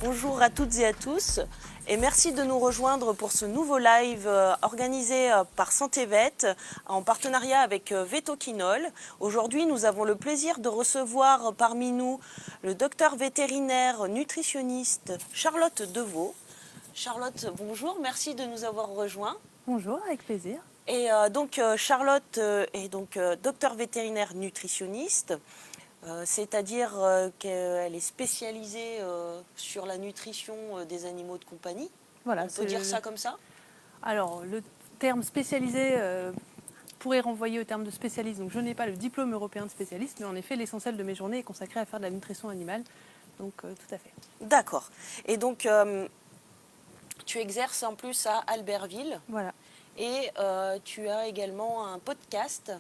Bonjour à toutes et à tous et merci de nous rejoindre pour ce nouveau live organisé par SantéVet en partenariat avec Vetoquinol. Aujourd'hui, nous avons le plaisir de recevoir parmi nous le docteur vétérinaire nutritionniste Charlotte Deveau. Charlotte, bonjour, merci de nous avoir rejoints. Bonjour, avec plaisir. Et Charlotte est docteur vétérinaire nutritionniste. C'est-à-dire qu'elle est spécialisée sur la nutrition des animaux de compagnie. Voilà, on peut dire ça comme ça? Alors, le terme spécialisé pourrait renvoyer au terme de spécialiste. Donc, je n'ai pas le diplôme européen de spécialiste, mais en effet, l'essentiel de mes journées est consacré à faire de la nutrition animale. Donc, tout à fait. D'accord. Et donc, tu exerces en plus à Albertville. Voilà. Et tu as également un podcast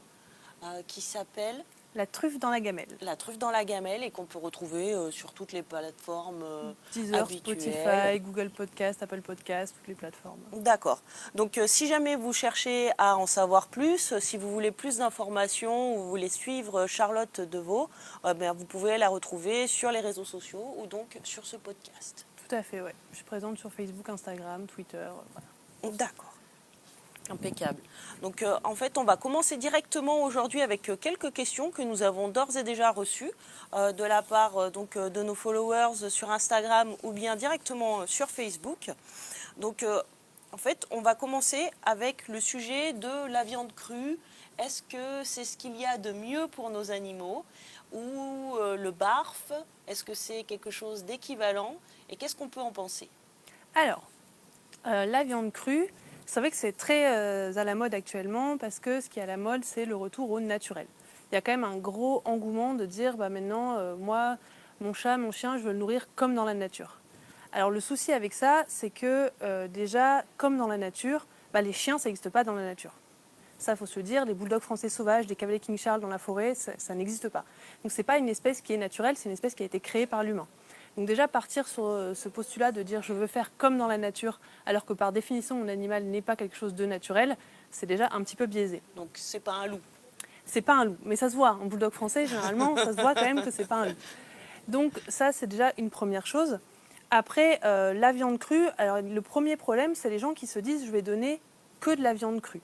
qui s'appelle La truffe dans la gamelle. La truffe dans la gamelle et qu'on peut retrouver sur toutes les plateformes Deezer, habituelles. Spotify, Google Podcast, Apple Podcast, toutes les plateformes. D'accord. Donc si jamais vous cherchez à en savoir plus, si vous voulez plus d'informations ou vous voulez suivre Charlotte Deveau, vous pouvez la retrouver sur les réseaux sociaux ou donc sur ce podcast. Tout à fait, ouais. Je suis présente sur Facebook, Instagram, Twitter, voilà. D'accord. Impeccable. Donc en fait, on va commencer directement aujourd'hui avec quelques questions que nous avons d'ores et déjà reçues de la part de nos followers sur Instagram ou bien directement sur Facebook. Donc en fait, on va commencer avec le sujet de la viande crue. Est-ce que c'est ce qu'il y a de mieux pour nos animaux ou le barf? Est-ce que c'est quelque chose d'équivalent? Et qu'est-ce qu'on peut en penser? Alors, la viande crue, c'est vrai que c'est très à la mode actuellement parce que ce qui est à la mode, c'est le retour au naturel. Il y a quand même un gros engouement de dire maintenant, moi, mon chat, mon chien, je veux le nourrir comme dans la nature. Alors le souci avec ça, c'est que déjà, comme dans la nature, les chiens, ça n'existe pas dans la nature. Ça, il faut se le dire, les bulldogs français sauvages, des cavaliers King Charles dans la forêt, ça n'existe pas. Donc ce n'est pas une espèce qui est naturelle, c'est une espèce qui a été créée par l'humain. Donc déjà partir sur ce postulat de dire je veux faire comme dans la nature, alors que par définition mon animal n'est pas quelque chose de naturel, c'est déjà un petit peu biaisé. Donc c'est pas un loup. C'est pas un loup, mais ça se voit. En bulldog français, généralement, ça se voit quand même que c'est pas un loup. Donc ça, c'est déjà une première chose. Après, la viande crue, alors le premier problème, c'est les gens qui se disent je vais donner que de la viande crue.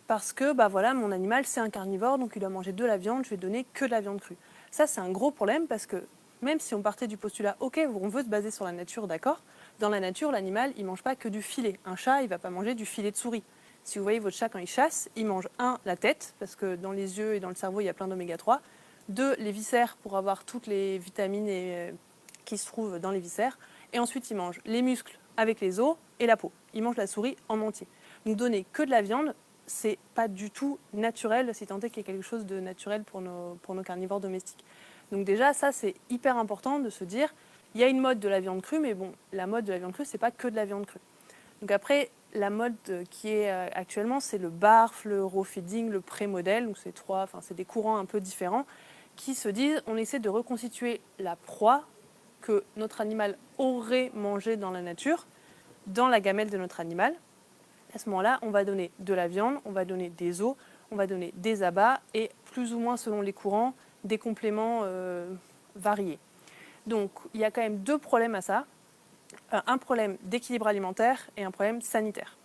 Parce que voilà, mon animal, c'est un carnivore, donc il doit manger de la viande, je vais donner que de la viande crue. Ça, c'est un gros problème parce que même si on partait du postulat, ok, on veut se baser sur la nature, d'accord, dans la nature, l'animal, il ne mange pas que du filet. Un chat, il ne va pas manger du filet de souris. Si vous voyez votre chat quand il chasse, il mange la tête, parce que dans les yeux et dans le cerveau, il y a plein d'oméga 3. 2, les viscères pour avoir toutes les vitamines qui se trouvent dans les viscères. Et ensuite, il mange les muscles avec les os et la peau. Il mange la souris en entier. Donc donner que de la viande, c'est pas du tout naturel, si tant est qu'il y ait quelque chose de naturel pour nos carnivores domestiques. Donc déjà, ça, c'est hyper important de se dire, il y a une mode de la viande crue, mais bon, la mode de la viande crue, c'est pas que de la viande crue. Donc après, la mode qui est actuellement, c'est le barf, le raw feeding, le pré-modèle, donc c'est des courants un peu différents, qui se disent, on essaie de reconstituer la proie que notre animal aurait mangé dans la nature, dans la gamelle de notre animal. À ce moment-là, on va donner de la viande, on va donner des os, on va donner des abats et plus ou moins selon les courants, des compléments variés. Donc il y a quand même 2 problèmes à ça. Un problème d'équilibre alimentaire et un problème sanitaire.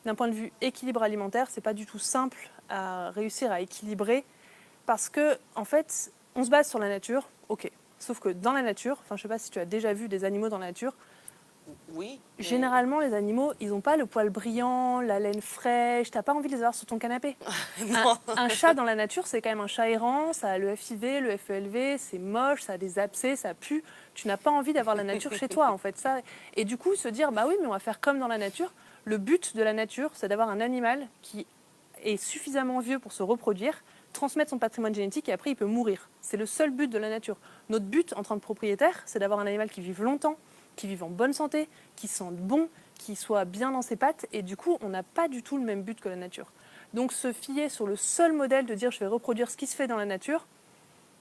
D'un point de vue équilibre alimentaire, c'est pas du tout simple à réussir à équilibrer parce que en fait, on se base sur la nature, ok. Sauf que dans la nature, je ne sais pas si tu as déjà vu des animaux dans la nature, oui. Généralement, les animaux, ils n'ont pas le poil brillant, la laine fraîche. Tu n'as pas envie de les avoir sur ton canapé. Un chat dans la nature, c'est quand même un chat errant. Ça a le FIV, le FELV, c'est moche, ça a des abcès, ça pue. Tu n'as pas envie d'avoir la nature chez toi, en fait. Ça. Et du coup, se dire, oui, mais on va faire comme dans la nature. Le but de la nature, c'est d'avoir un animal qui est suffisamment vieux pour se reproduire, transmettre son patrimoine génétique et après, il peut mourir. C'est le seul but de la nature. Notre but, en tant que propriétaire, c'est d'avoir un animal qui vive longtemps, qui vivent en bonne santé, qui sentent bon, qui soient bien dans ses pattes. Et du coup, on n'a pas du tout le même but que la nature. Donc se fier sur le seul modèle de dire je vais reproduire ce qui se fait dans la nature,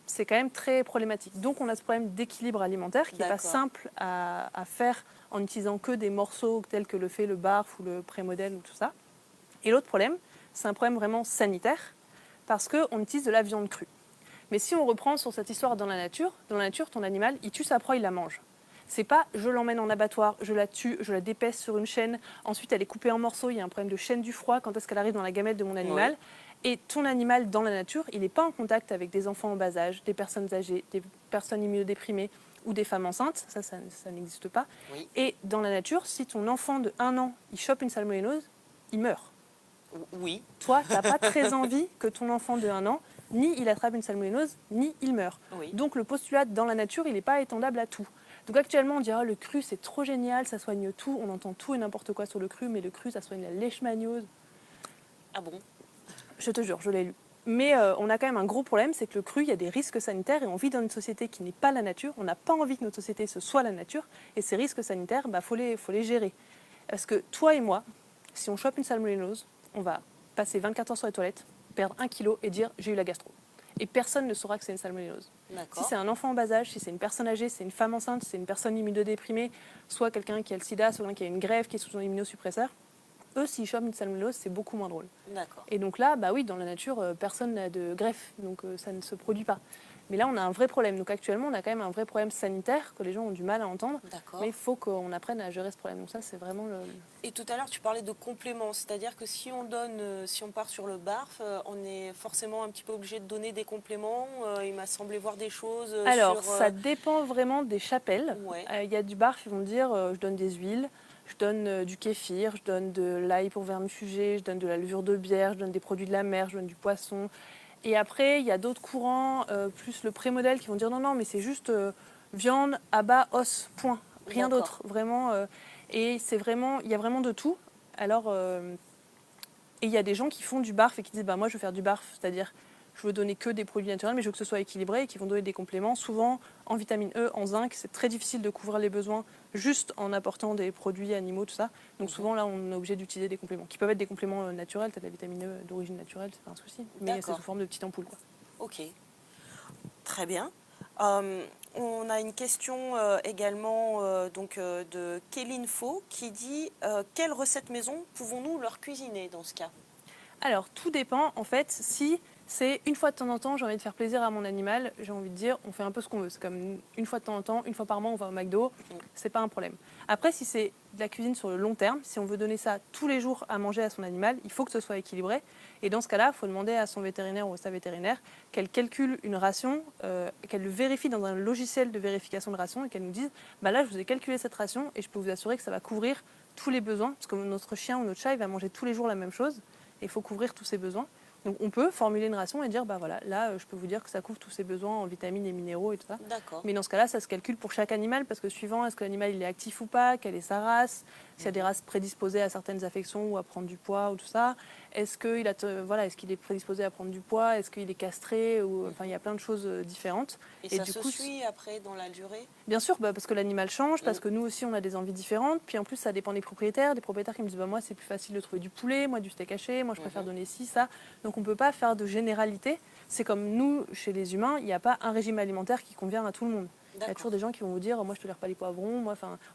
c'est quand même très problématique. Donc on a ce problème d'équilibre alimentaire qui n'est pas simple à faire en utilisant que des morceaux tels que le fait le barf ou le pré-modèle ou tout ça. Et l'autre problème, c'est un problème vraiment sanitaire parce qu'on utilise de la viande crue. Mais si on reprend sur cette histoire dans la nature, ton animal, il tue sa proie, il la mange. C'est pas je l'emmène en abattoir, je la tue, je la dépaisse sur une chaîne, ensuite elle est coupée en morceaux, il y a un problème de chaîne du froid, quand est-ce qu'elle arrive dans la gamète de mon animal. Oui. Et ton animal dans la nature, il n'est pas en contact avec des enfants en bas âge, des personnes âgées, des personnes immunodéprimées ou des femmes enceintes, ça n'existe pas. Oui. Et dans la nature, si ton enfant de 1 an, il chope une salmonellose, il meurt. Oui. Toi, tu n'as pas très envie que ton enfant de 1 an, ni il attrape une salmonellose, ni il meurt. Oui. Donc le postulat dans la nature, il n'est pas étendable à tout. Donc actuellement, on dira le cru, c'est trop génial, ça soigne tout, on entend tout et n'importe quoi sur le cru, mais le cru, ça soigne la leishmaniose. Ah bon? Je te jure, je l'ai lu. Mais on a quand même un gros problème, c'est que le cru, il y a des risques sanitaires et on vit dans une société qui n'est pas la nature. On n'a pas envie que notre société ce soit la nature. Et ces risques sanitaires, faut les gérer. Parce que toi et moi, si on chope une salmonellose, on va passer 24 heures sur les toilettes, perdre 1 kilo et dire j'ai eu la gastro. Et personne ne saura que c'est une salmonellose. Si c'est un enfant en bas âge, si c'est une personne âgée, si c'est une femme enceinte, si c'est une personne immunodéprimée, soit quelqu'un qui a le sida, soit quelqu'un qui a une greffe, qui est sous un immunosuppresseur, eux, s'ils chopent une salmonellose, c'est beaucoup moins drôle. D'accord. Et donc là, oui, dans la nature, personne n'a de greffe, donc ça ne se produit pas. Mais là, on a un vrai problème. Donc actuellement, on a quand même un vrai problème sanitaire que les gens ont du mal à entendre. D'accord. Mais il faut qu'on apprenne à gérer ce problème. Donc ça, c'est vraiment le... Et tout à l'heure, tu parlais de compléments, c'est-à-dire que si on part sur le barf, on est forcément un petit peu obligé de donner des compléments. Il m'a semblé voir des choses Alors, sur... ça dépend vraiment des chapelles. Ouais. Il y a du barf, ils vont dire, je donne des huiles, je donne du kéfir, je donne de l'ail pour vermifuger, je donne de la levure de bière, je donne des produits de la mer, je donne du poisson. Et après, il y a d'autres courants, plus le pré-modèle, qui vont dire non, mais c'est juste viande, abats, os, point. Rien D'accord. d'autre. Vraiment. Et c'est vraiment, il y a vraiment de tout. Alors, et il y a des gens qui font du barf et qui disent moi, je veux faire du barf, c'est-à-dire je veux donner que des produits naturels, mais je veux que ce soit équilibré et qui vont donner des compléments, souvent en vitamine E, en zinc. C'est très difficile de couvrir les besoins juste en apportant des produits animaux, tout ça. Donc souvent, là, on est obligé d'utiliser des compléments, qui peuvent être des compléments naturels. Tu as de la vitamine E d'origine naturelle, c'est pas un souci. Mais c'est sous forme de petites ampoules, quoi. Ok, très bien. On a une question également de Kéline Faux qui dit quelle recette maison pouvons-nous leur cuisiner dans ce cas? Alors, tout dépend, en fait, si c'est une fois de temps en temps, j'ai envie de faire plaisir à mon animal, j'ai envie de dire, on fait un peu ce qu'on veut. C'est comme une fois de temps en temps, une fois par mois, on va au McDo, c'est pas un problème. Après, si c'est de la cuisine sur le long terme, si on veut donner ça tous les jours à manger à son animal, il faut que ce soit équilibré. Et dans ce cas-là, il faut demander à son vétérinaire ou à sa vétérinaire qu'elle calcule une ration, qu'elle le vérifie dans un logiciel de vérification de ration et qu'elle nous dise, là, je vous ai calculé cette ration et je peux vous assurer que ça va couvrir tous les besoins, parce que notre chien ou notre chat, il va manger tous les jours la même chose. Il faut couvrir tous ses besoins. Donc on peut formuler une ration et dire, voilà, là, je peux vous dire que ça couvre tous ses besoins en vitamines et minéraux et tout ça. D'accord. Mais dans ce cas-là, ça se calcule pour chaque animal, parce que suivant, est-ce que l'animal il est actif ou pas, quelle est sa race, s'il y a des races prédisposées à certaines affections ou à prendre du poids ou tout ça, est-ce qu'il est prédisposé à prendre du poids, est-ce qu'il est castré, ou il y a plein de choses différentes. Et ça du coup, suit après dans la durée? Bien sûr, parce que l'animal change, parce que nous aussi on a des envies différentes, puis en plus ça dépend des propriétaires qui me disent moi c'est plus facile de trouver du poulet, moi du steak haché, moi je préfère donner ci, ça. Donc on ne peut pas faire de généralité. C'est comme nous, chez les humains, il n'y a pas un régime alimentaire qui convient à tout le monde. Il y a toujours des gens qui vont vous dire moi je ne tolère pas les poivrons,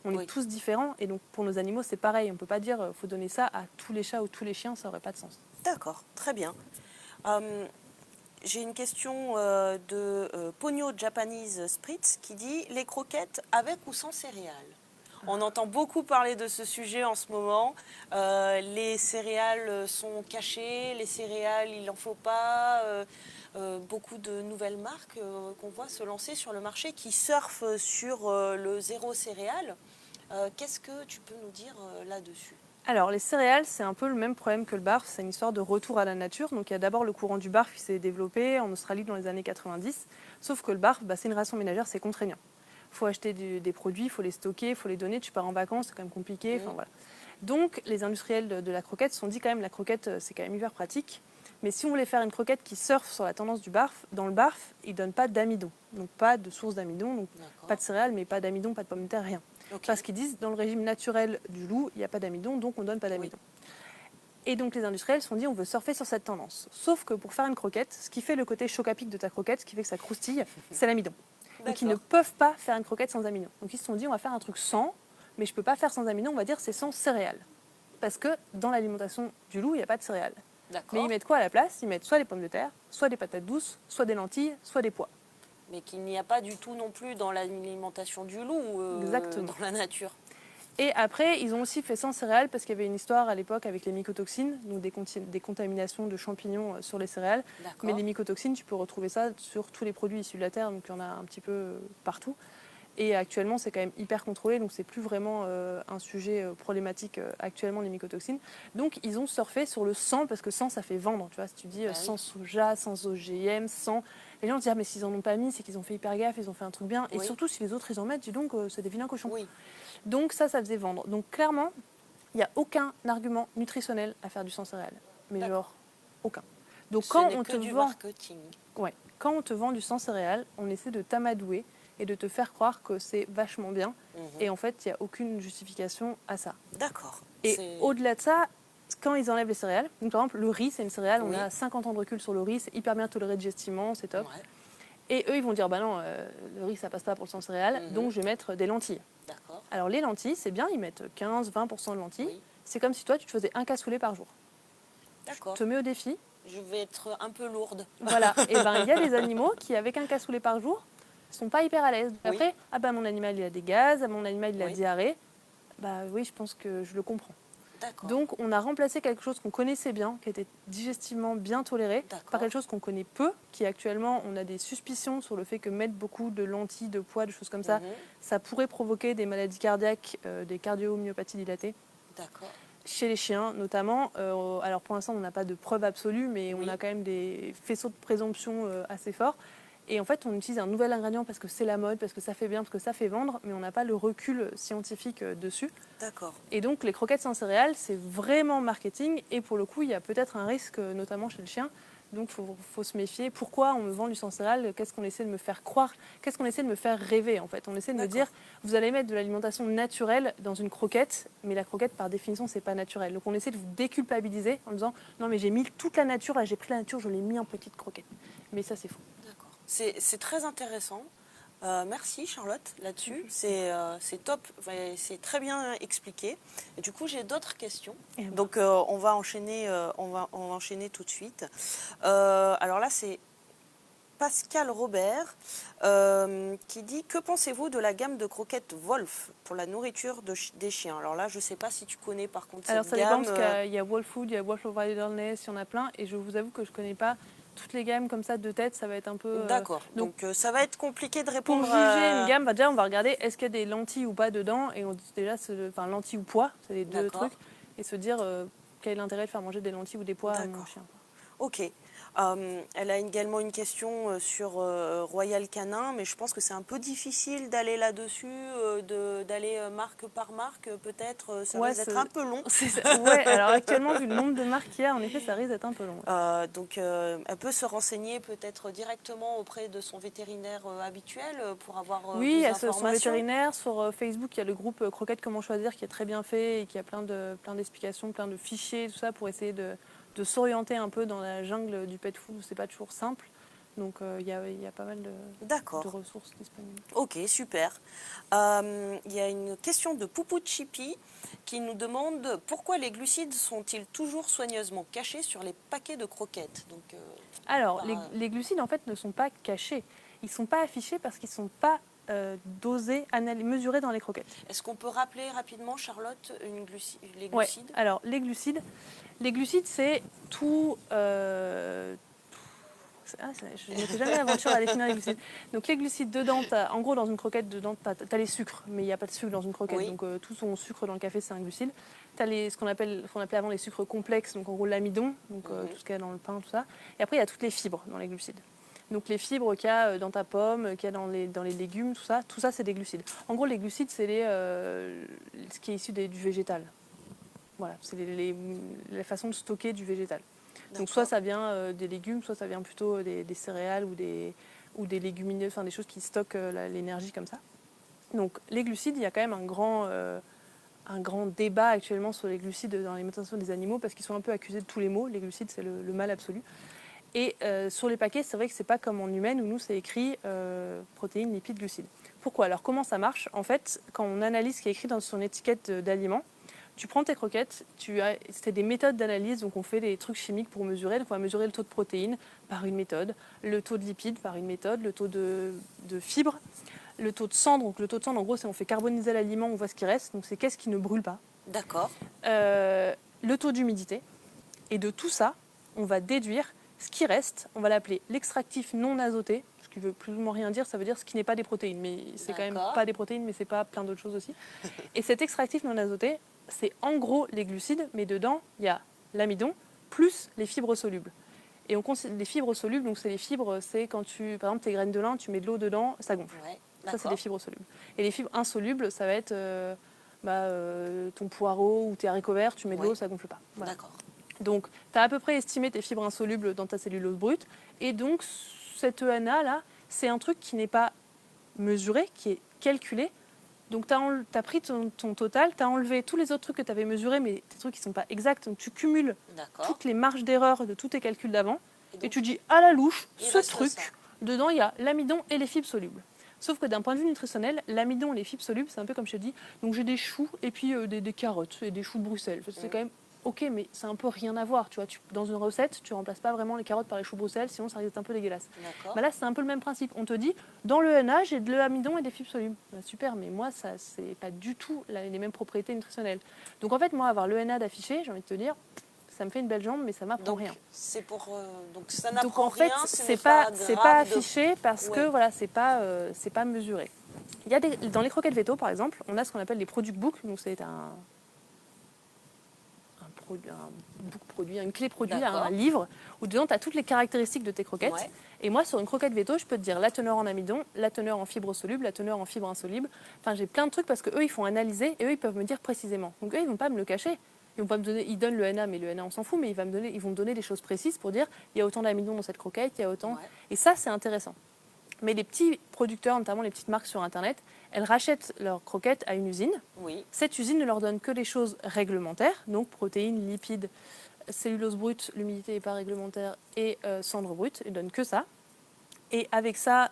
on est tous différents, et donc pour nos animaux c'est pareil, on ne peut pas dire faut donner ça à tous les chats ou tous les chiens, ça n'aurait pas de sens. D'accord, très bien. J'ai une question de Pogno Japanese Spritz qui dit les croquettes avec ou sans céréales? On entend beaucoup parler de ce sujet en ce moment. Les céréales sont cachées, les céréales, il n'en faut pas. Beaucoup de nouvelles marques qu'on voit se lancer sur le marché qui surfent sur le zéro céréales. Qu'est-ce que tu peux nous dire là-dessus? Alors, les céréales, c'est un peu le même problème que le barf. C'est une histoire de retour à la nature. Donc, il y a d'abord le courant du barf qui s'est développé en Australie dans les années 90. Sauf que le barf, c'est une ration ménagère, c'est contraignant. Il faut acheter des produits, il faut les stocker, il faut les donner. Tu pars en vacances, c'est quand même compliqué. Voilà. Donc, les industriels de la croquette se sont dit quand même la croquette, c'est quand même hyper pratique. Mais si on voulait faire une croquette qui surfe sur la tendance du barf, dans le barf, ils ne donnent pas d'amidon. Donc, pas de source d'amidon, donc pas de céréales, mais pas d'amidon, pas de pommes de terre, rien. Okay. Parce qu'ils disent, dans le régime naturel du loup, il n'y a pas d'amidon, donc on ne donne pas d'amidon. Et donc les industriels se sont dit, on veut surfer sur cette tendance. Sauf que pour faire une croquette, ce qui fait le côté choc à pic de ta croquette, ce qui fait que ça croustille, c'est l'amidon. Donc ils ne peuvent pas faire une croquette sans amidon. Donc ils se sont dit, on va faire un truc sans, mais je ne peux pas faire sans amidon, on va dire c'est sans céréales. Parce que dans l'alimentation du loup, il n'y a pas de céréales. Mais ils mettent quoi à la place? Ils mettent soit des pommes de terre, soit des patates douces, soit des lentilles, soit des pois. mais qu'il n'y a pas du tout non plus dans l'alimentation du loup, Exactement. dans la nature. Et après, ils ont aussi fait sans céréales parce qu'il y avait une histoire à l'époque avec les mycotoxines, donc des contaminations de champignons sur les céréales. Mais les mycotoxines, tu peux retrouver ça sur tous les produits issus de la terre, donc il y en a un petit peu partout. Et actuellement, c'est quand même hyper contrôlé, donc c'est plus vraiment un sujet problématique actuellement, les mycotoxines. Donc ils ont surfé sur le sans, parce que sans, ça fait vendre. Tu vois, si tu dis sans soja, sans OGM, sans... Les gens se disent, ah, mais s'ils en ont pas mis, c'est qu'ils ont fait hyper gaffe, ils ont fait un truc bien. Et surtout, si les autres, ils en mettent, dis donc, c'est des vilains cochons. Donc ça faisait vendre. Donc clairement, il n'y a aucun argument nutritionnel à faire du sans céréales. Mais genre, aucun. Donc quand on te vend... Ouais, quand on te vend du sans céréales, on essaie de t'amadouer et de te faire croire que c'est vachement bien. Et en fait, il n'y a aucune justification à ça. D'accord. Et au-delà de ça, quand ils enlèvent les céréales, donc par exemple, le riz, c'est une céréale, on a 50 ans de recul sur le riz, c'est hyper bien toléré digestivement, c'est top. Ouais. Et eux, ils vont dire, bah non, le riz, ça passe pas pour le sans céréales, donc je vais mettre des lentilles. D'accord. Alors les lentilles, c'est bien, ils mettent 15-20% de lentilles. Oui. C'est comme si toi, tu te faisais un cassoulet par jour. D'accord. Je te mets au défi. Je vais être un peu lourde. Voilà. Et ben, il y a des animaux qui, avec un cassoulet par jour, sont pas hyper à l'aise. Après, ah bah mon animal, il a des gaz, mon animal, il a diarrhée. Bah oui, je pense que je le comprends. Donc, on a remplacé quelque chose qu'on connaissait bien, qui était digestivement bien toléré, par quelque chose qu'on connaît peu, qui actuellement, on a des suspicions sur le fait que mettre beaucoup de lentilles, de pois, de choses comme ça, ça pourrait provoquer des maladies cardiaques, des cardiomyopathies dilatées. D'accord. Chez les chiens, notamment. Alors, pour l'instant, on n'a pas de preuves absolues, mais on a quand même des faisceaux de présomption assez forts. Et en fait, on utilise un nouvel ingrédient parce que c'est la mode, parce que ça fait bien, parce que ça fait vendre, mais on n'a pas le recul scientifique dessus. D'accord. Et donc, les croquettes sans céréales, c'est vraiment marketing. Et pour le coup, il y a peut-être un risque, notamment chez le chien. Donc, il faut se méfier. Pourquoi on me vend du sans céréales? Qu'est-ce qu'on essaie de me faire croire? Qu'est-ce qu'on essaie de me faire rêver, en fait? On essaie de me dire, vous allez mettre de l'alimentation naturelle dans une croquette, mais la croquette, par définition, c'est pas naturel. Donc, on essaie de vous déculpabiliser en disant, non, mais j'ai mis toute la nature, là, j'ai pris la nature, je l'ai mis en petite croquette. Mais ça, c'est faux. C'est très intéressant. Merci Charlotte là-dessus. C'est top. C'est très bien expliqué. Et du coup, j'ai d'autres questions. Donc, on va enchaîner tout de suite. Alors là, c'est Pascal Robert qui dit: que pensez-vous de la gamme de croquettes Wolf pour la nourriture des chiens? Alors là, je ne sais pas si tu connais par contre cette gamme. Alors ça dépend parce qu'il y a Wolf Food, il y a Wolf of Wilderness, il y en a plein. Et je vous avoue que je ne connais pas toutes les gammes comme ça de tête, ça va être un peu... D'accord, donc ça va être compliqué de répondre. Pour juger une gamme, déjà on va regarder est-ce qu'il y a des lentilles ou pas dedans, et on dit déjà, lentilles ou pois, c'est les deux trucs, et se dire quel est l'intérêt de faire manger des lentilles ou des pois à mon chien. Ok. Elle a également une question sur Royal Canin, mais je pense que c'est un peu difficile d'aller là-dessus, d'aller marque par marque, peut-être, ça risque d'être un peu long. Ouais, alors actuellement, vu le nombre de marques qu'il y a, en effet, ça risque d'être un peu long. Donc, elle peut se renseigner peut-être directement auprès de son vétérinaire habituel pour avoir oui, des informations. Oui, son vétérinaire. Sur Facebook, il y a le groupe Croquettes Comment Choisir qui est très bien fait et qui a plein d'explications, plein de fichiers, tout ça, pour essayer de s'orienter un peu dans la jungle du pet food où c'est pas toujours simple. Donc il y a pas mal de ressources disponibles. Ok, super. Il y a une question de Poupou Chippy qui nous demande pourquoi les glucides sont-ils toujours soigneusement cachés sur les paquets de croquettes? Donc, alors, les glucides en fait ne sont pas cachés. Ils ne sont pas affichés parce qu'ils ne sont pas dosés, mesurés dans les croquettes. Est-ce qu'on peut rappeler rapidement, Charlotte, les glucides? Ouais. Alors, les glucides, c'est tout... je ne m'étais jamais aventurée à définir les glucides. Donc les glucides, dedans, en gros dans une croquette, dedans, tu as les sucres, mais il n'y a pas de sucre dans une croquette. Oui. Donc tout son sucre dans le café, c'est un glucide. Tu as ce qu'on appelait avant les sucres complexes, donc en gros l'amidon, donc tout ce qu'il y a dans le pain, tout ça. Et après, il y a toutes les fibres dans les glucides. Donc les fibres qu'il y a dans ta pomme, qu'il y a dans les légumes, tout ça c'est des glucides. En gros, les glucides, c'est ce qui est issu du végétal. Voilà, c'est la façon de stocker du végétal. Donc soit ça vient des légumes, soit ça vient plutôt des céréales ou des légumineuses, enfin des choses qui stockent l'énergie comme ça. Donc les glucides, il y a quand même un grand débat actuellement sur les glucides dans l'alimentation des animaux parce qu'ils sont un peu accusés de tous les maux. Les glucides, c'est le mal absolu. Et sur les paquets, c'est vrai que c'est pas comme en humaine où nous c'est écrit protéines, lipides, glucides. Pourquoi? Alors comment ça marche? En fait, quand on analyse ce qui est écrit dans son étiquette d'aliment, Tu prends tes croquettes, c'est des méthodes d'analyse, donc on fait des trucs chimiques pour mesurer. Donc on va mesurer le taux de protéines par une méthode, le taux de lipides par une méthode, le taux de fibres, le taux de cendre. Donc le taux de cendre, en gros, c'est on fait carboniser l'aliment, on voit ce qui reste. Donc c'est qu'est-ce qui ne brûle pas. D'accord. Le taux d'humidité. Et de tout ça, on va déduire ce qui reste. On va l'appeler l'extractif non azoté, ce qui veut plus ou moins rien dire. Ça veut dire ce qui n'est pas des protéines. Mais c'est quand même pas des protéines, mais c'est pas plein d'autres choses aussi. Et cet extractif non azoté, c'est en gros les glucides, mais dedans, il y a l'amidon plus les fibres solubles. Et les fibres solubles, donc c'est les fibres, c'est quand par exemple, tes graines de lin, tu mets de l'eau dedans, ça gonfle. Ouais, ça, c'est des fibres solubles. Et les fibres insolubles, ça va être ton poireau ou tes haricots verts, tu mets de l'eau, ça gonfle pas. Voilà. D'accord. Donc, tu as à peu près estimé tes fibres insolubles dans ta cellulose brute. Et donc, cet ENA, là, c'est un truc qui n'est pas mesuré, qui est calculé. Donc, tu as pris ton total, tu as enlevé tous les autres trucs que tu avais mesurés, mais des trucs qui ne sont pas exacts. Donc, tu cumules toutes les marges d'erreur de tous tes calculs d'avant. Et tu dis, à la louche, ce truc, dedans, il y a l'amidon et les fibres solubles. Sauf que d'un point de vue nutritionnel, l'amidon et les fibres solubles, c'est un peu comme je te dis. Donc, j'ai des choux et puis des carottes et des choux de Bruxelles. C'est quand même ok, mais c'est un peu rien à voir. Tu vois, dans une recette, tu remplaces pas vraiment les carottes par les choux Bruxelles, sinon ça reste un peu dégueulasse. Bah là, c'est un peu le même principe. On te dit, dans le ENA, j'ai de l'amidon et des fibres solubles. Bah, super, mais moi, ça, c'est pas du tout les mêmes propriétés nutritionnelles. Donc en fait, moi, avoir l'ENA d'affiché, j'ai envie de te dire, ça me fait une belle jambe, mais ça m'apprend rien. C'est pour donc ça n'apprend donc en fait, rien. C'est pas affiché parce que voilà, c'est pas mesuré. Il y a dans les croquettes véto, par exemple, on a ce qu'on appelle les product books. Donc c'est une clé produit, un livre, où dedans tu as toutes les caractéristiques de tes croquettes. Ouais. Et moi, sur une croquette véto, je peux te dire la teneur en amidon, la teneur en fibres solubles, la teneur en fibres insolubles. Enfin, j'ai plein de trucs parce qu'eux, ils font analyser et eux, ils peuvent me dire précisément. Donc eux, ils ne vont pas me le cacher. Ils vont pas me donner, ils donnent le NA, mais le NA, on s'en fout, mais ils vont me donner des choses précises pour dire il y a autant d'amidon dans cette croquette, il y a autant. Ouais. Et ça, c'est intéressant. Mais les petits producteurs, notamment les petites marques sur Internet, elles rachètent leurs croquettes à une usine. Oui. Cette usine ne leur donne que des choses réglementaires, donc protéines, lipides, cellulose brute, l'humidité n'est pas réglementaire, et cendre brute. Ils ne donnent que ça. Et avec ça,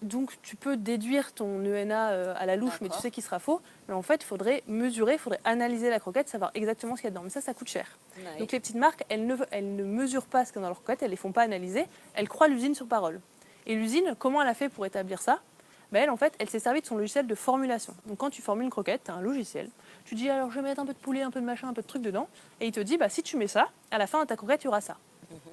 donc tu peux déduire ton ENA à la louche, mais tu sais qu'il sera faux. Mais en fait, il faudrait mesurer, il faudrait analyser la croquette, savoir exactement ce qu'il y a dedans. Mais ça coûte cher. Ouais. Donc les petites marques, elles ne mesurent pas ce qu'il y a dans leur croquette, elles ne les font pas analyser, elles croient l'usine sur parole. Et l'usine, comment elle a fait pour établir ça ? Elle, en fait, elle s'est servie de son logiciel de formulation. Donc quand tu formules une croquette, tu as un logiciel. Tu dis, alors je vais mettre un peu de poulet, un peu de machin, un peu de truc dedans. Et il te dit, si tu mets ça, à la fin de ta croquette, il y aura ça.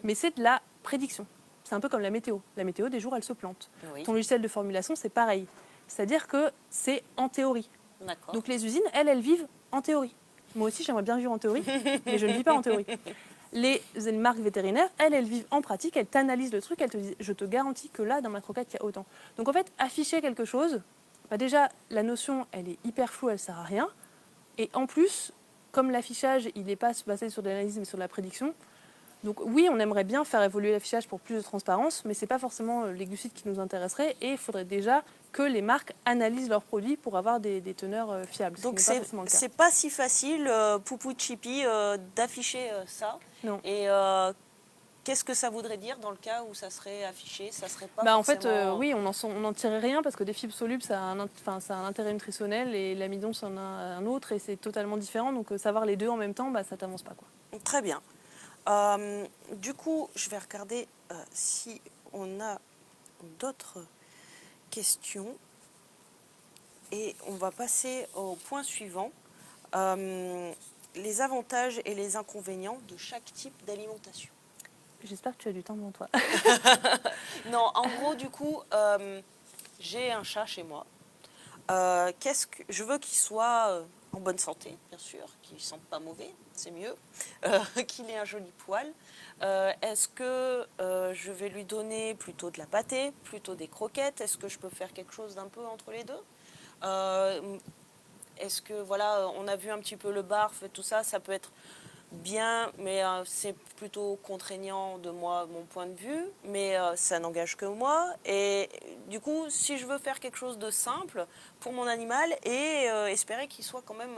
Mais c'est de la prédiction. C'est un peu comme la météo. La météo, des jours, elle se plante. Oui. Ton logiciel de formulation, c'est pareil. C'est-à-dire que c'est en théorie. D'accord. Donc les usines, elles vivent en théorie. Moi aussi, j'aimerais bien vivre en théorie, mais je ne vis pas en théorie. Les marques vétérinaires, elles vivent en pratique, elles t'analysent le truc, elles te disent, je te garantis que là, dans ma croquette, il y a autant. Donc en fait, afficher quelque chose, déjà, la notion, elle est hyper floue, elle ne sert à rien. Et en plus, comme l'affichage, il n'est pas basé sur de l'analyse, mais sur de la prédiction, donc oui, on aimerait bien faire évoluer l'affichage pour plus de transparence, mais ce n'est pas forcément les glucides qui nous intéresseraient. Et il faudrait déjà que les marques analysent leurs produits pour avoir des teneurs fiables. Donc c'est pas si facile, Poupou Chippy, d'afficher ça. Non. Et qu'est-ce que ça voudrait dire dans le cas où ça serait affiché? Ça serait pas forcément... En fait, oui, on n'en tirait rien parce que des fibres solubles, ça a un intérêt nutritionnel et l'amidon, ça en a un autre et c'est totalement différent. Donc savoir les deux en même temps, ça t'avance pas, quoi. Très bien. Du coup, je vais regarder si on a d'autres questions. Et on va passer au point suivant. Les avantages et les inconvénients de chaque type d'alimentation. J'espère que tu as du temps devant toi. Non, en gros, du coup, j'ai un chat chez moi. Je veux qu'il soit en bonne santé, bien sûr, qu'il ne sente pas mauvais, c'est mieux, qu'il ait un joli poil. Est-ce que je vais lui donner plutôt de la pâtée, plutôt des croquettes? Est-ce que je peux faire quelque chose d'un peu entre les deux? Est-ce que, voilà, on a vu un petit peu le barf et tout ça, ça peut être bien, mais c'est plutôt contraignant de moi, mon point de vue, mais ça n'engage que moi. Et du coup, si je veux faire quelque chose de simple pour mon animal et espérer qu'il soit quand même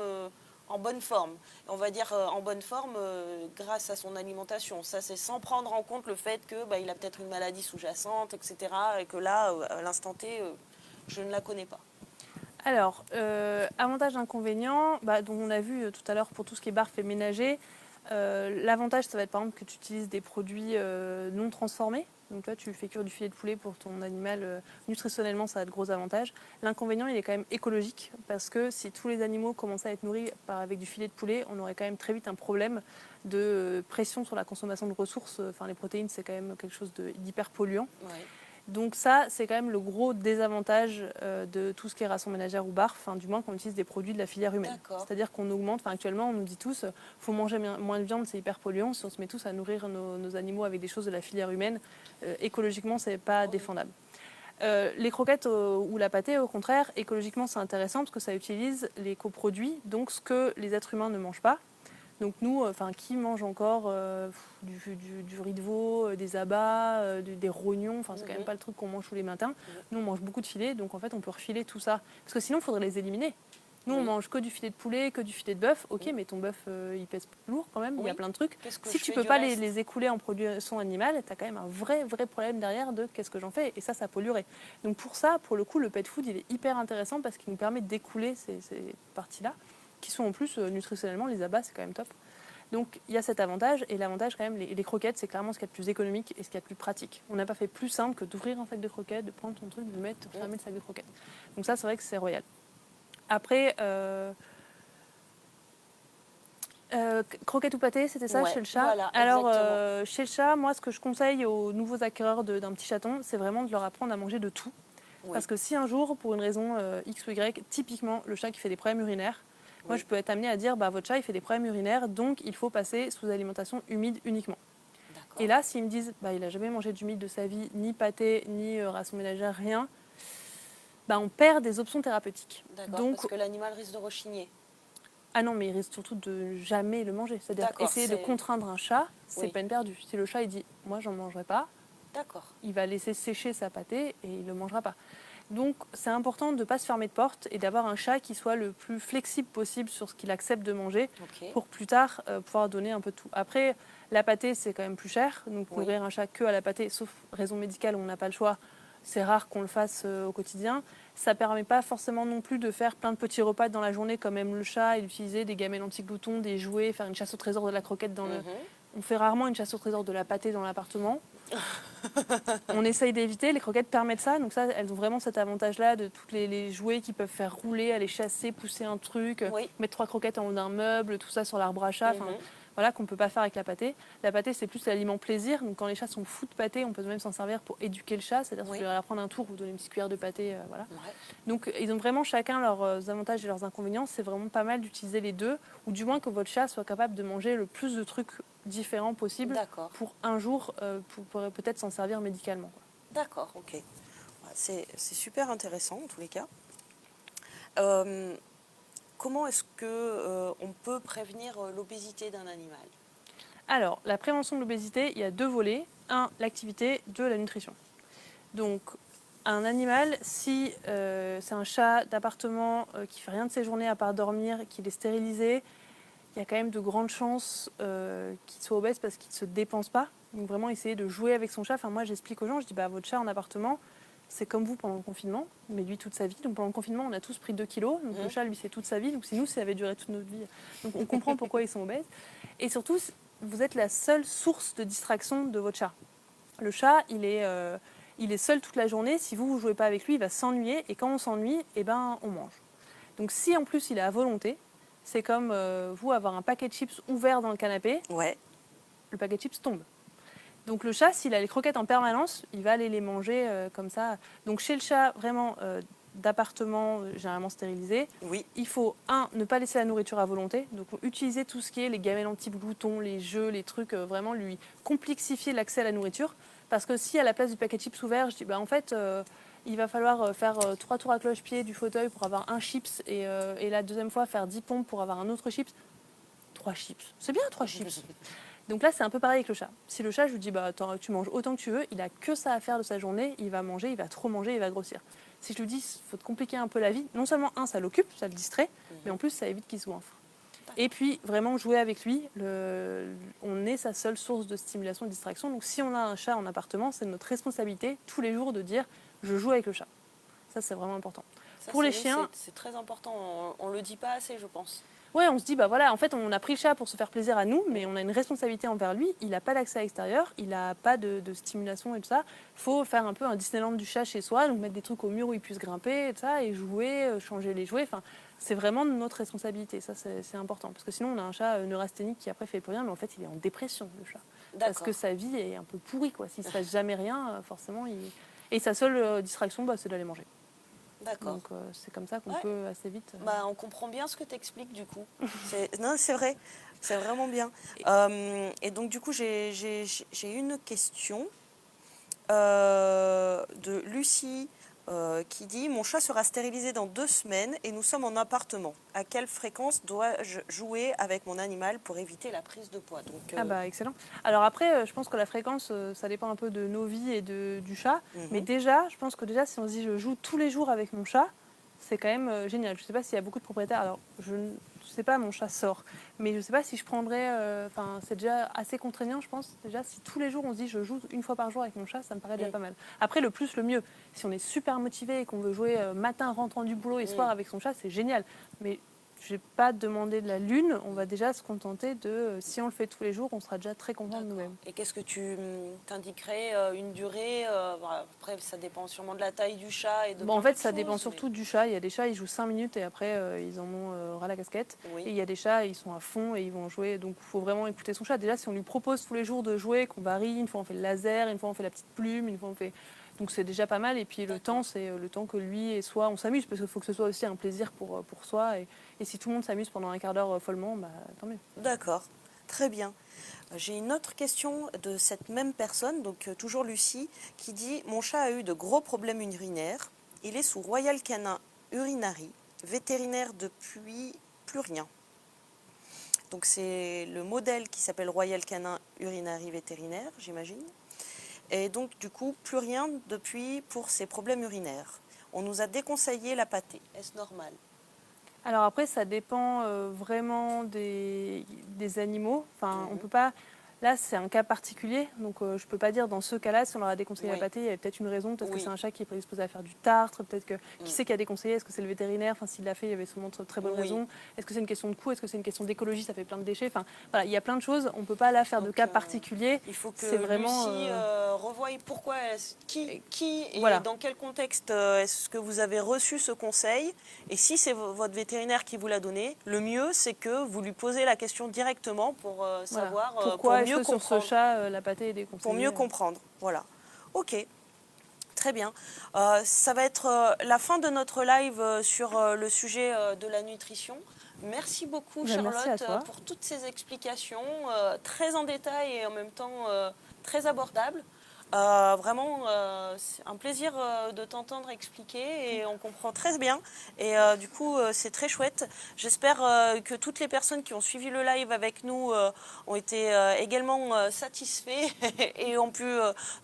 en bonne forme, on va dire en bonne forme grâce à son alimentation. Ça, c'est sans prendre en compte le fait que il a peut-être une maladie sous-jacente, etc. Et que là, à l'instant T, je ne la connais pas. Alors, avantages, inconvénients, dont on a vu tout à l'heure pour tout ce qui est barf et ménager. L'avantage, ça va être par exemple que tu utilises des produits non transformés. Donc là, tu fais cuire du filet de poulet pour ton animal. Nutritionnellement, ça a de gros avantages. L'inconvénient, il est quand même écologique parce que si tous les animaux commençaient à être nourris avec du filet de poulet, on aurait quand même très vite un problème de pression sur la consommation de ressources. Enfin, les protéines, c'est quand même quelque chose d'hyper polluant. Ouais. Donc ça, c'est quand même le gros désavantage de tout ce qui est ration ménagère ou barf, du moins quand on utilise des produits de la filière humaine. C'est-à-dire qu'on augmente, actuellement on nous dit tous, faut manger moins de viande, c'est hyper polluant. Si on se met tous à nourrir nos animaux avec des choses de la filière humaine, écologiquement, c'est pas défendable. Les croquettes ou la pâtée, au contraire, écologiquement, c'est intéressant parce que ça utilise les coproduits, donc ce que les êtres humains ne mangent pas. Donc nous, qui mange encore du riz de veau, des abats, des rognons, c'est quand même pas le truc qu'on mange tous les matins. Nous, on mange beaucoup de filets, donc en fait, on peut refiler tout ça. Parce que sinon, il faudrait les éliminer. Nous, on mange que du filet de poulet, que du filet de bœuf. Ok, mais ton bœuf, il pèse lourd quand même, il y a plein de trucs. Si tu peux pas les écouler en production animale, tu as quand même un vrai problème derrière de qu'est-ce que j'en fais. Et ça polluerait. Donc pour ça, pour le coup, le pet food, il est hyper intéressant parce qu'il nous permet d'écouler ces parties-là, qui sont en plus nutritionnellement, les abats, c'est quand même top. Donc il y a cet avantage, et l'avantage quand même, les croquettes, c'est clairement ce qu'il y a de plus économique et ce qu'il y a de plus pratique. On n'a pas fait plus simple que d'ouvrir un sac de croquettes, de prendre ton truc, de mettre, fermer le sac de croquettes. Donc ça, c'est vrai que c'est royal. Après, croquettes ou pâté, c'était ça chez le chat. Voilà, alors chez le chat, moi, ce que je conseille aux nouveaux acquéreurs d'un petit chaton, c'est vraiment de leur apprendre à manger de tout. Parce que si un jour, pour une raison X ou Y, typiquement le chat qui fait des problèmes urinaires, moi, je peux être amenée à dire, votre chat, il fait des problèmes urinaires, donc il faut passer sous alimentation humide uniquement. Et là, s'ils me disent, il n'a jamais mangé d'humide de sa vie, ni pâté, ni ration ménagère, rien, on perd des options thérapeutiques. Donc, parce que l'animal risque de rechigner. Ah non, mais il risque surtout de jamais le manger. C'est-à-dire essayer de contraindre un chat, c'est peine perdue. Si le chat, il dit, moi, j'en mangerai pas, il va laisser sécher sa pâtée et il ne le mangera pas. Donc, c'est important de ne pas se fermer de porte et d'avoir un chat qui soit le plus flexible possible sur ce qu'il accepte de manger pour plus tard pouvoir donner un peu de tout. Après, la pâtée, c'est quand même plus cher. Donc, nourrir un chat que à la pâtée, sauf raison médicale où on n'a pas le choix, c'est rare qu'on le fasse au quotidien. Ça ne permet pas forcément non plus de faire plein de petits repas dans la journée comme aime le chat et d'utiliser des gamelles anti-gloutons, des jouets, faire une chasse au trésor de la croquette dans le... On fait rarement une chasse au trésor de la pâtée dans l'appartement. On essaye d'éviter, les croquettes permettent ça, donc ça, elles ont vraiment cet avantage-là de tous les jouets qui peuvent faire rouler, aller chasser, pousser un truc, mettre 3 croquettes en haut d'un meuble, tout ça sur l'arbre à chat, voilà, qu'on ne peut pas faire avec la pâtée. La pâtée, c'est plus l'aliment plaisir, donc quand les chats sont fous de pâtée, on peut même s'en servir pour éduquer le chat, c'est-à-dire qu'il va prendre un tour ou donner une petite cuillère de pâtée, voilà. Donc ils ont vraiment chacun leurs avantages et leurs inconvénients, c'est vraiment pas mal d'utiliser les deux, ou du moins que votre chat soit capable de manger le plus de trucs différents possible pour un jour pour peut-être s'en servir médicalement. D'accord, ok. C'est super intéressant en tous les cas. Comment est-ce qu'on peut prévenir l'obésité d'un animal ? Alors, la prévention de l'obésité, il y a 2 volets. 1, l'activité, 2, la nutrition. Donc, un animal, si c'est un chat d'appartement qui ne fait rien de ses journées à part dormir, qu'il est stérilisé, il y a quand même de grandes chances qu'il soit obèse parce qu'il ne se dépense pas. Donc vraiment essayer de jouer avec son chat. Enfin, moi, j'explique aux gens, je dis, votre chat en appartement, c'est comme vous pendant le confinement, mais lui toute sa vie. Donc pendant le confinement, on a tous pris 2 kilos. Donc le chat, lui, c'est toute sa vie. Donc c'est nous, ça avait duré toute notre vie. Donc on comprend pourquoi ils sont obèses. Et surtout, vous êtes la seule source de distraction de votre chat. Le chat, il est seul toute la journée. Si vous ne jouez pas avec lui, il va s'ennuyer. Et quand on s'ennuie, on mange. Donc si en plus il est à volonté, c'est comme vous avoir un paquet de chips ouvert dans le canapé. Le paquet de chips tombe. Donc le chat, s'il a les croquettes en permanence, il va aller les manger comme ça. Donc chez le chat, vraiment d'appartement généralement stérilisé, il faut, ne pas laisser la nourriture à volonté. Donc utiliser tout ce qui est les gamelles anti-gloutons, les jeux, les trucs, vraiment lui complexifier l'accès à la nourriture. Parce que si à la place du paquet de chips ouvert, je dis, en fait... il va falloir faire 3 tours à cloche-pied du fauteuil pour avoir un chips et la deuxième fois faire 10 pompes pour avoir un autre chips. 3 chips. C'est bien 3 chips. Donc là, c'est un peu pareil avec le chat. Si le chat, je lui dis, tu manges autant que tu veux, il a que ça à faire de sa journée, il va manger, il va trop manger, il va grossir. Si je lui dis, il faut te compliquer un peu la vie, non seulement, ça l'occupe, ça le distrait, mais en plus, ça évite qu'il se goinfre. Et puis, vraiment jouer avec lui, on est sa seule source de stimulation et de distraction. Donc si on a un chat en appartement, c'est notre responsabilité tous les jours de dire, je joue avec le chat. Ça, c'est vraiment important. Ça, Pour les chiens, c'est très important. On le dit pas assez, je pense. ouais, on se dit, bah voilà, en fait, on a pris le chat pour se faire plaisir à nous, mais on a une responsabilité envers lui. Il n'a pas d'accès à l'extérieur, il n'a pas de stimulation et tout ça. Il faut faire un peu un Disneyland du chat chez soi, donc mettre des trucs au mur où il puisse grimper et tout ça, et jouer, changer les jouets. Enfin, c'est vraiment notre responsabilité, ça c'est important. Parce que sinon, on a un chat neurasthénique qui après fait plus rien, mais en fait, il est en dépression, le chat. Parce que sa vie est un peu pourrie, quoi. S'il ne se passe jamais rien, forcément, il... Et sa seule distraction, bah, c'est d'aller manger. D'accord. Donc c'est comme ça qu'on peut assez vite... Bah, on comprend bien ce que tu expliques du coup. Non, c'est vrai, c'est vraiment bien. Et donc du coup, j'ai une question de Lucie qui dit « Mon chat sera stérilisé dans 2 semaines et nous sommes en appartement. À quelle fréquence dois-je jouer avec mon animal pour éviter la prise de poids ?» Donc, Ah bah excellent. Alors après, je pense que la fréquence, ça dépend un peu de nos vies et du chat. Mais déjà, je pense que déjà, si on se dit je joue tous les jours avec mon chat, c'est quand même génial. Je ne sais pas s'il y a beaucoup de propriétaires. Alors, je ne sais pas, mon chat sort. Mais je ne sais pas si je prendrais... Enfin, c'est déjà assez contraignant, je pense. Déjà, si tous les jours, on se dit je joue 1 fois par jour avec mon chat, ça me paraît déjà pas mal. Après, le plus, le mieux. Si on est super motivé et qu'on veut jouer matin, rentrant du boulot et soir avec son chat, c'est génial. Mais je n'ai pas demandé de la lune, on va déjà se contenter de, si on le fait tous les jours, on sera déjà très content de nous-mêmes. Et qu'est-ce que tu t'indiquerais, une durée après, ça dépend sûrement de la taille du chat et de En fait, ça dépend surtout du chat. Il y a des chats, ils jouent 5 minutes et après, ils en ont ras la casquette. Oui. Et il y a des chats, ils sont à fond et ils vont jouer. Donc, il faut vraiment écouter son chat. Déjà, si on lui propose tous les jours de jouer, qu'on varie, une fois on fait le laser, une fois on fait la petite plume, une fois on fait... Donc c'est déjà pas mal. Et puis le temps, c'est le temps que lui et soi, on s'amuse, parce qu'il faut que ce soit aussi un plaisir pour soi. Et si tout le monde s'amuse pendant un quart d'heure follement, bah, tant mieux. D'accord, très bien. J'ai une autre question de cette même personne, donc toujours Lucie, qui dit « Mon chat a eu de gros problèmes urinaires. Il est sous Royal Canin Urinary, vétérinaire depuis plus rien. » Donc c'est le modèle qui s'appelle Royal Canin Urinary vétérinaire, j'imagine. Et donc du coup, plus rien depuis pour ses problèmes urinaires. On nous a déconseillé la pâtée. Est-ce normal ? Alors après, ça dépend vraiment des animaux. Enfin, on peut pas... Là, c'est un cas particulier, donc je ne peux pas dire dans ce cas-là, si on leur a déconseillé la pâtée, il y avait peut-être une raison, peut-être que c'est un chat qui est prédisposé à faire du tartre, peut-être que... Qui c'est qui a déconseillé? Est-ce que c'est le vétérinaire? Enfin, s'il l'a fait, il y avait sûrement de très bonnes raisons. Est-ce que c'est une question de coût? Est-ce que c'est une question d'écologie? Ça fait plein de déchets. Enfin, voilà, il y a plein de choses. On ne peut pas là faire de cas particuliers. Il faut que vraiment, Lucie revoie pourquoi, qui et voilà. Dans quel contexte est-ce que vous avez reçu ce conseil? Et si c'est votre vétérinaire qui vous l'a donné, le mieux, c'est que vous lui posez la question directement pour savoir... Pourquoi pour mieux est-ce que sur ce chat, la pâtée est déconseillée? Pour mieux comprendre, voilà. Ok, très bien. Ça va être la fin de notre live sur le sujet de la nutrition. Merci beaucoup, Charlotte, pour toutes ces explications, très en détail et en même temps très abordables. Vraiment, c'est un plaisir de t'entendre expliquer et on comprend très bien. Et du coup, c'est très chouette. J'espère que toutes les personnes qui ont suivi le live avec nous ont été également satisfaits et ont pu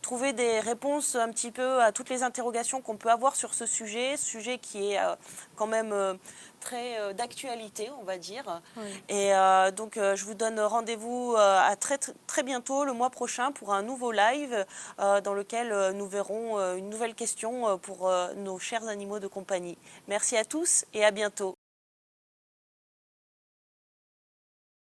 trouver des réponses un petit peu à toutes les interrogations qu'on peut avoir sur ce sujet qui est quand même très d'actualité, on va dire. Oui. Et donc, je vous donne rendez-vous à très bientôt, le mois prochain, pour un nouveau live dans lequel nous verrons une nouvelle question pour nos chers animaux de compagnie. Merci à tous et à bientôt.